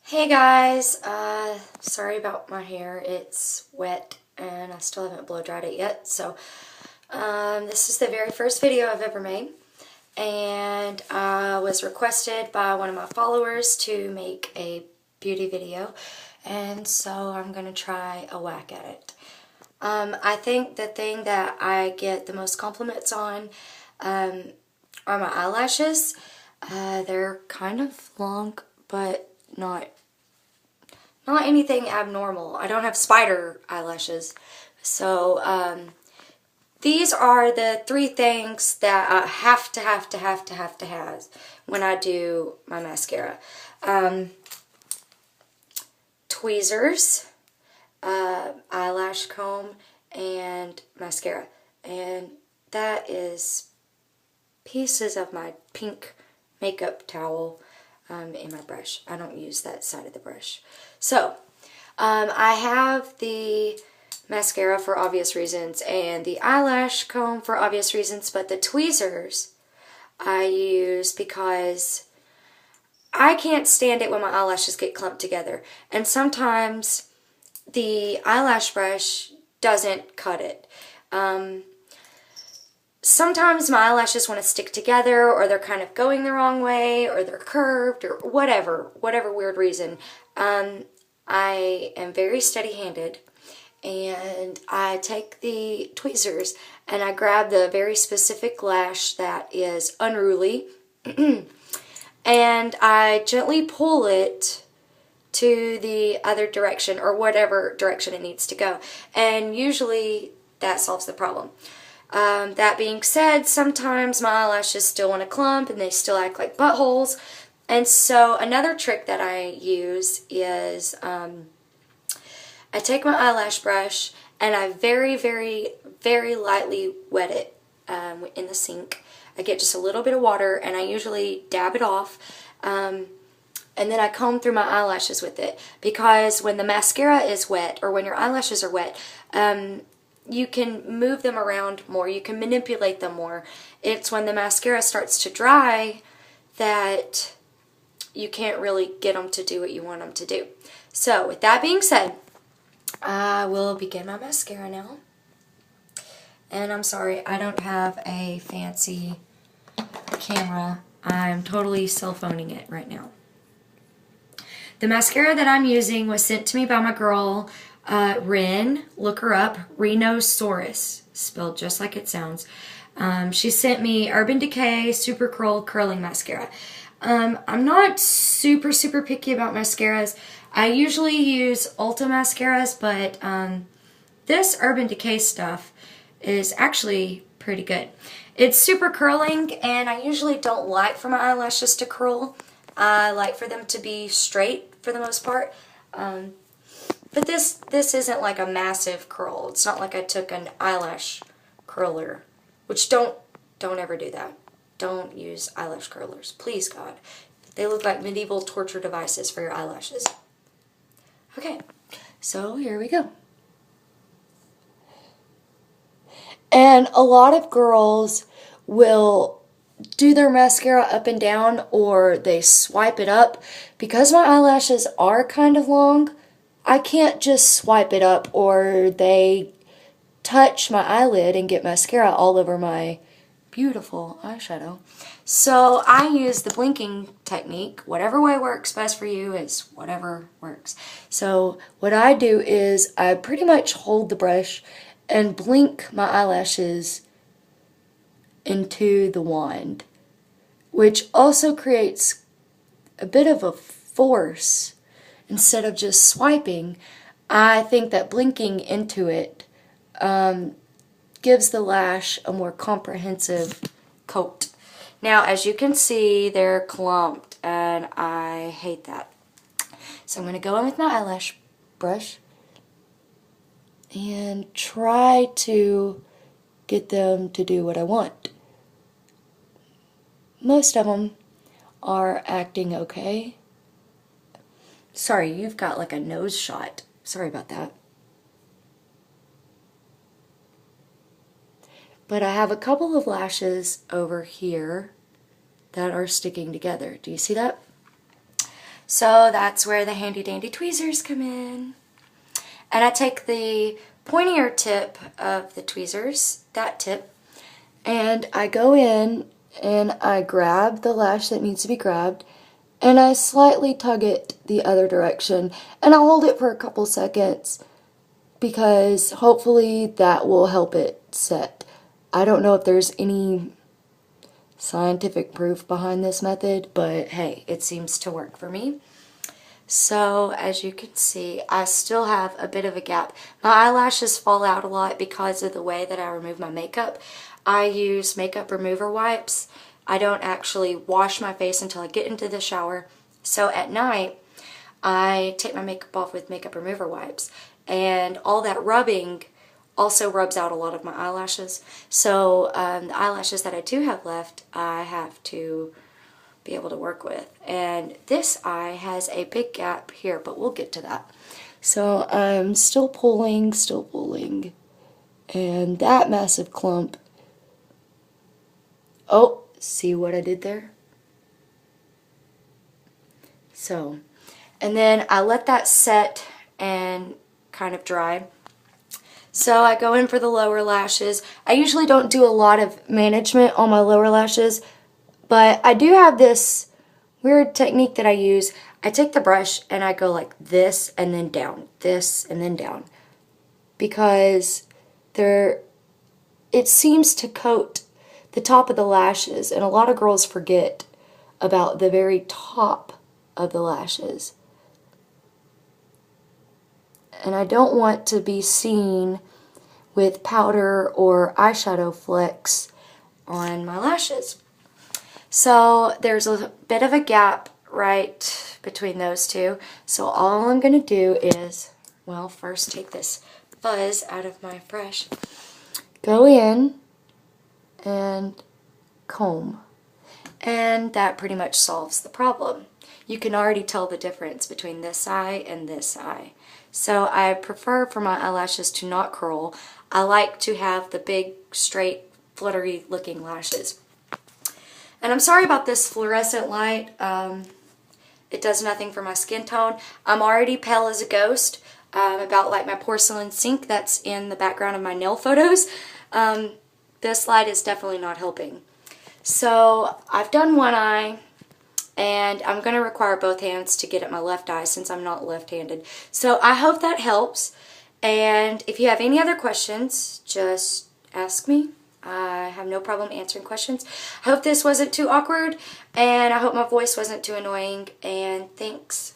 Hey guys, sorry about my hair. It's wet and I still haven't blow dried it yet. So this is the very first video I've ever made, and I was requested by one of my followers to make a beauty video, and so I'm gonna try a whack at it. I think the thing that I get the most compliments on are my eyelashes. They're kind of long, but not anything abnormal. I don't have spider eyelashes. So these are the three things that I have to have when I do my mascara. Tweezers, eyelash comb, and mascara. And that is pieces of my pink makeup towel in my brush. I don't use that side of the brush. So, I have the mascara for obvious reasons and the eyelash comb for obvious reasons, but the tweezers I use because I can't stand it when my eyelashes get clumped together. And sometimes the eyelash brush doesn't cut it. Sometimes my eyelashes want to stick together, or they're kind of going the wrong way, or they're curved, or whatever weird reason. I am very steady-handed, and I take the tweezers and I grab the very specific lash that is unruly, and I gently pull it to the other direction, or whatever direction it needs to go, and usually that solves the problem. That being said, sometimes my eyelashes still want to clump and they still act like buttholes. And so another trick that I use is I take my eyelash brush and I very lightly wet it in the sink. I get just a little bit of water and I usually dab it off. And then I comb through my eyelashes with it, because when the mascara is wet, or when your eyelashes are wet, you can move them around more, you can manipulate them more. It's when the mascara starts to dry that you can't really get them to do what you want them to do. So with that being said, I will begin my mascara now. And I'm sorry, I don't have a fancy camera. I'm totally cell phoning it right now. The mascara that I'm using was sent to me by my girl, Ren. Look her up, Rhinosaurus, spelled just like it sounds. She sent me Urban Decay Super Curl Curling Mascara. I'm not super picky about mascaras. I usually use Ulta mascaras, but this Urban Decay stuff is actually pretty good. It's super curling, and I usually don't like for my eyelashes to curl. I like for them to be straight for the most part. But this isn't like a massive curl. It's not like I took an eyelash curler, which don't ever do that. Don't use eyelash curlers, please God. They look like medieval torture devices for your eyelashes. Okay, so here we go. And a lot of girls will do their mascara up and down, or they swipe it up. Because my eyelashes are kind of long, I can't just swipe it up, or they touch my eyelid and get mascara all over my beautiful eyeshadow. So I use the blinking technique. Whatever way works best for you is whatever works. So what I do is I pretty much hold the brush and blink my eyelashes into the wand, which also creates a bit of a force. Instead of just swiping, I think that blinking into it gives the lash a more comprehensive coat. Now, as you can see, they're clumped, and I hate that. So I'm going to go in with my eyelash brush and try to get them to do what I want. Most of them are acting okay. Sorry, you've got like a nose shot. Sorry about that. But I have a couple of lashes over here that are sticking together. Do you see that? So that's where the handy dandy tweezers come in. And I take the pointier tip of the tweezers, that tip, and I go in and I grab the lash that needs to be grabbed, and I slightly tug it the other direction, and I'll hold it for a couple seconds because hopefully that will help it set. I don't know if there's any scientific proof behind this method, but hey, it seems to work for me. So as you can see, I still have a bit of a gap. My eyelashes fall out a lot because of the way that I remove my makeup. I use makeup remover wipes. I don't actually wash my face until I get into the shower. So at night, I take my makeup off with makeup remover wipes. And all that rubbing also rubs out a lot of my eyelashes. So the eyelashes that I do have left, I have to be able to work with. And this eye has a big gap here, but we'll get to that. So I'm still pulling, and that massive clump. Oh, see what I did there? So, and then I let that set and kind of dry. So I go in for the lower lashes. I usually don't do a lot of management on my lower lashes, but I do have this weird technique that I use. I take the brush and I go like this and then down, this and then down, because it seems to coat the top of the lashes, and a lot of girls forget about the very top of the lashes. And I don't want to be seen with powder or eyeshadow flecks on my lashes. So there's a bit of a gap right between those two. So all I'm going to do is, well, first take this fuzz out of my brush, go in and comb. And that pretty much solves the problem. You can already tell the difference between this eye and this eye. So I prefer for my eyelashes to not curl. I like to have the big, straight, fluttery looking lashes. And I'm sorry about this fluorescent light. It does nothing for my skin tone. I'm already pale as a ghost, about like my porcelain sink that's in the background of my nail photos. This light is definitely not helping. So I've done one eye, and I'm going to require both hands to get at my left eye since I'm not left-handed. So I hope that helps. And if you have any other questions, just ask me. I have no problem answering questions. I hope this wasn't too awkward, and I hope my voice wasn't too annoying, and thanks.